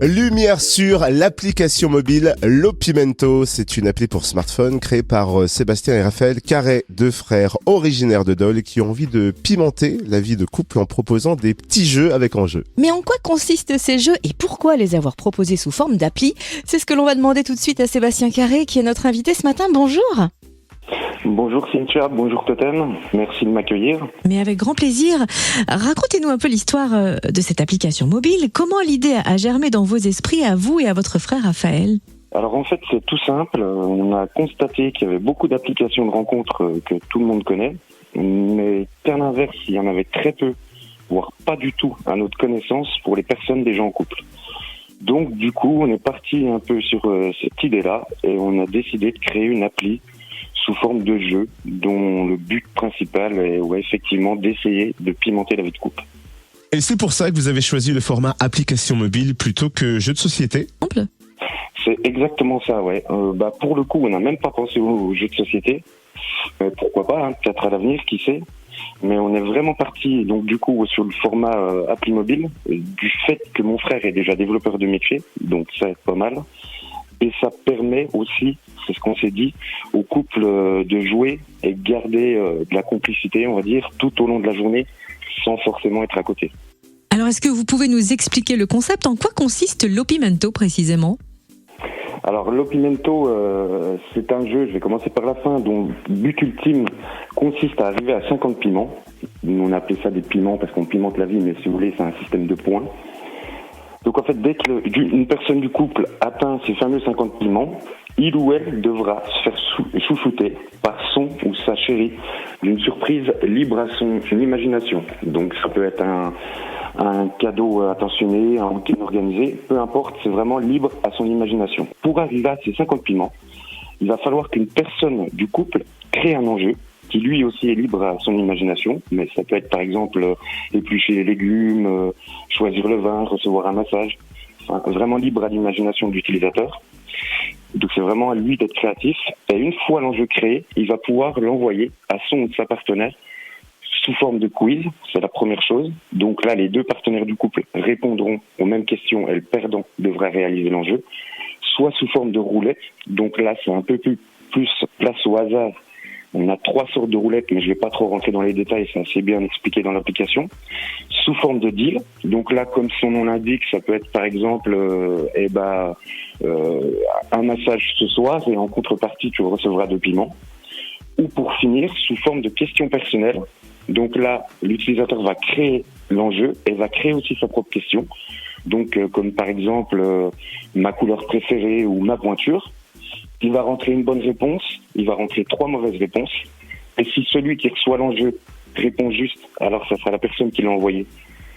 Lumière sur l'application mobile Lopimento. C'est une appli pour smartphone créée par Sébastien et Raphaël Carré, deux frères originaires de Dole qui ont envie de pimenter la vie de couple en proposant des petits jeux avec enjeux. Mais en quoi consistent ces jeux et pourquoi les avoir proposés sous forme d'appli ? C'est ce que l'on va demander tout de suite à Sébastien Carré qui est notre invité ce matin. Bonjour. Bonjour Cynthia, bonjour Totem, merci de m'accueillir. Mais avec grand plaisir. Racontez-nous un peu l'histoire de cette application mobile. Comment l'idée a germé dans vos esprits, à vous et à votre frère Raphaël ? Alors en fait c'est tout simple, on a constaté qu'il y avait beaucoup d'applications de rencontres que tout le monde connaît, mais qu'à l'inverse il y en avait très peu, voire pas du tout à notre connaissance pour les personnes déjà en couple. Donc du coup on est parti un peu sur cette idée-là et on a décidé de créer une appli sous forme de jeu, dont le but principal est effectivement d'essayer de pimenter la vie de couple. Et c'est pour ça que vous avez choisi le format application mobile plutôt que jeu de société ? C'est exactement ça, ouais. Pour le coup, on n'a même pas pensé aux jeux de société. Pourquoi pas, peut-être à l'avenir, qui sait. Mais on est vraiment parti, donc du coup, sur le format appli mobile, du fait que mon frère est déjà développeur de métier, donc ça est pas mal. Et ça permet aussi, c'est ce qu'on s'est dit, au couple de jouer et garder de la complicité, on va dire, tout au long de la journée, sans forcément être à côté. Alors, est-ce que vous pouvez nous expliquer le concept ? En quoi consiste Lopimento précisément ? Alors, Lopimento, c'est un jeu, je vais commencer par la fin, dont le but ultime consiste à arriver à 50 piments. Nous, on a appelé ça des piments parce qu'on pimente la vie, mais si vous voulez, c'est un système de points. Donc en fait, dès qu'une personne du couple atteint ces fameux 50 piments, il ou elle devra se faire chouchouter par son ou sa chérie d'une surprise libre à son imagination. Donc ça peut être un cadeau attentionné, un week-end organisé, peu importe, c'est vraiment libre à son imagination. Pour arriver à ces 50 piments, il va falloir qu'une personne du couple crée un enjeu qui lui aussi est libre à son imagination, mais ça peut être par exemple éplucher les légumes, choisir le vin, recevoir un massage, enfin, vraiment libre à l'imagination de l'utilisateur. Donc c'est vraiment à lui d'être créatif, et une fois l'enjeu créé, il va pouvoir l'envoyer à son ou sa partenaire sous forme de quiz, c'est la première chose. Donc là, les deux partenaires du couple répondront aux mêmes questions et le perdant devra réaliser l'enjeu, soit sous forme de roulette, donc là c'est un peu plus place au hasard. On a 3 sortes de roulettes, mais je vais pas trop rentrer dans les détails, c'est assez bien expliqué dans l'application. Sous forme de deal, donc là, comme son nom l'indique, ça peut être par exemple, un massage ce soir et en contrepartie, tu recevras 2 piments. Ou pour finir, sous forme de questions personnelles. Donc là, l'utilisateur va créer l'enjeu et va créer aussi sa propre question. Donc, comme par exemple, ma couleur préférée ou ma pointure. Il va rentrer une bonne réponse, il va rentrer 3 mauvaises réponses. Et si celui qui reçoit l'enjeu répond juste, alors ça sera la personne qui l'a envoyé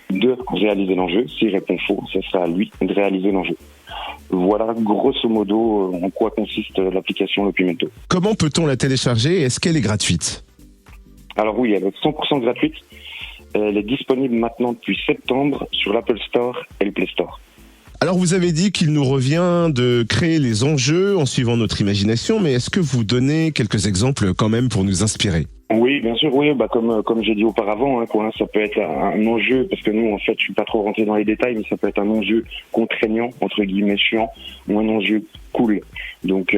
de réaliser l'enjeu. S'il répond faux, ça sera à lui de réaliser l'enjeu. Voilà grosso modo en quoi consiste l'application Lopimento. Comment peut-on la télécharger et est-ce qu'elle est gratuite ? Alors oui, elle est 100% gratuite. Elle est disponible maintenant depuis septembre sur l'Apple Store et le Play Store. Alors vous avez dit qu'il nous revient de créer les enjeux en suivant notre imagination, mais est-ce que vous donnez quelques exemples quand même pour nous inspirer ? Oui, bien sûr, oui, comme j'ai dit auparavant, ça peut être un enjeu, parce que nous, en fait, je suis pas trop rentré dans les détails, mais ça peut être un enjeu contraignant, entre guillemets chiant, ou un enjeu cool. Donc,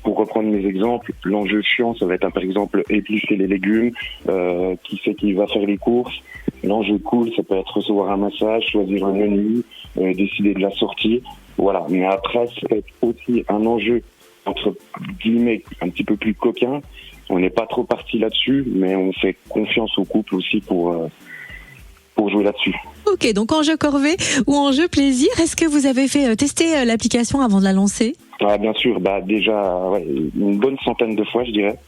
pour reprendre mes exemples, l'enjeu chiant, ça va être par exemple éplucher les légumes, qui c'est qui va faire les courses. L'enjeu cool, ça peut être recevoir un massage, choisir un menu, décider de la sortie. Voilà. Mais après, ça peut être aussi un enjeu, entre guillemets, un petit peu plus coquin. On n'est pas trop parti là-dessus, mais on fait confiance au couple aussi pour jouer là-dessus. Ok, donc enjeu corvée ou enjeu plaisir, est-ce que vous avez fait tester l'application avant de la lancer ? Bien sûr, déjà une bonne centaine de fois, je dirais.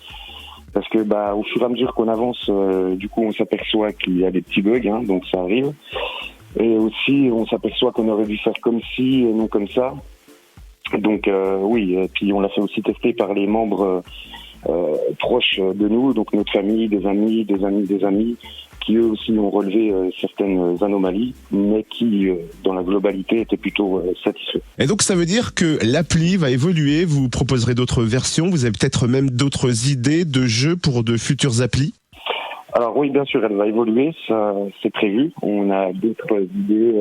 Parce que au fur et à mesure qu'on avance, du coup, on s'aperçoit qu'il y a des petits bugs, donc ça arrive. Et aussi, on s'aperçoit qu'on aurait dû faire comme ci et non comme ça. Donc oui, et puis on l'a fait aussi tester par les membres proches de nous, donc notre famille, des amis, qui eux aussi ont relevé certaines anomalies, mais qui, dans la globalité, étaient plutôt satisfaits. Et donc ça veut dire que l'appli va évoluer, vous proposerez d'autres versions, vous avez peut-être même d'autres idées de jeux pour de futures applis ? Alors oui, bien sûr, elle va évoluer, ça c'est prévu. On a d'autres idées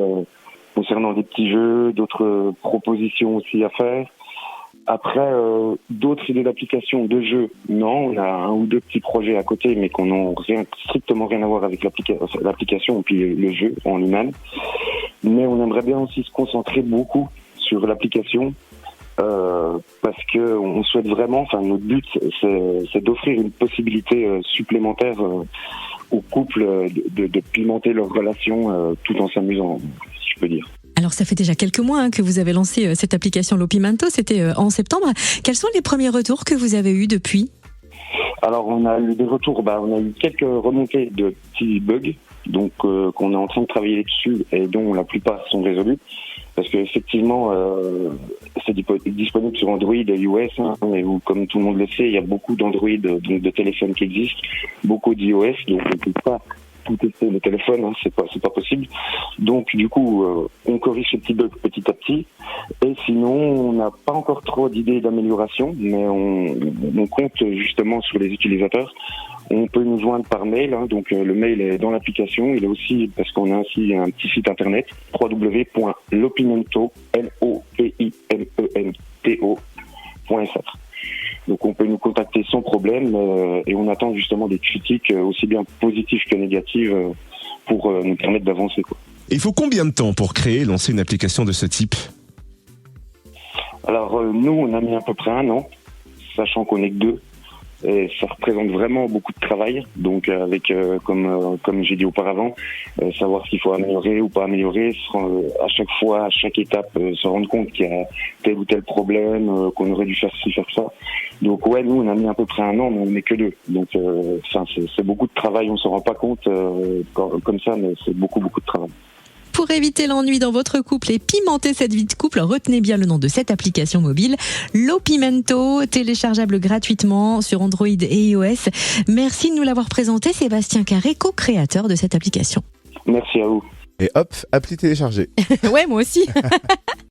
concernant des petits jeux, d'autres propositions aussi à faire. Après, d'autres idées d'application, de jeux, non. On a un ou deux petits projets à côté, mais qu'on n'ont strictement rien à voir avec l'application et puis le jeu en lui-même. Mais on aimerait bien aussi se concentrer beaucoup sur l'application, parce que on souhaite vraiment, enfin notre but, c'est d'offrir une possibilité supplémentaire aux couples de pimenter leur relation tout en s'amusant, si je peux dire. Alors ça fait déjà quelques mois que vous avez lancé cette application L'Opimento, c'était en septembre. Quels sont les premiers retours que vous avez eus depuis ? Alors on a eu des retours, on a eu quelques remontées de petits bugs, donc qu'on est en train de travailler dessus et dont la plupart sont résolus. Parce que effectivement, c'est disponible sur Android et iOS, et où, comme tout le monde le sait, il y a beaucoup d'Android, donc de téléphones qui existent, beaucoup d'iOS, donc on ne peut pas tout tester le téléphone, c'est pas possible. Donc du coup, on corrige ces petits bugs petit à petit. Et sinon, on n'a pas encore trop d'idées d'amélioration, mais on compte justement sur les utilisateurs. On peut nous joindre par mail, donc le mail est dans l'application. Il est aussi, parce qu'on a aussi un petit site internet, www.lopimento.fr. Donc on peut nous contacter sans problème et on attend justement des critiques aussi bien positives que négatives pour nous permettre d'avancer, quoi. Il faut combien de temps pour créer et lancer une application de ce type ? Alors nous, on a mis à peu près 1 an, sachant qu'on est que 2. Et ça représente vraiment beaucoup de travail, donc avec, comme j'ai dit auparavant, savoir s'il faut améliorer ou pas améliorer, à chaque fois, à chaque étape, se rendre compte qu'il y a tel ou tel problème, qu'on aurait dû faire ci, faire ça. Donc ouais, nous on a mis à peu près 1 an, mais on n'est que 2. Donc c'est beaucoup de travail, on s'en rend pas compte comme ça, mais c'est beaucoup de travail. Pour éviter l'ennui dans votre couple et pimenter cette vie de couple, retenez bien le nom de cette application mobile, L'Opimento, téléchargeable gratuitement sur Android et iOS. Merci de nous l'avoir présenté, Sébastien Carré, co-créateur de cette application. Merci à vous. Et hop, appli téléchargée. Ouais, moi aussi.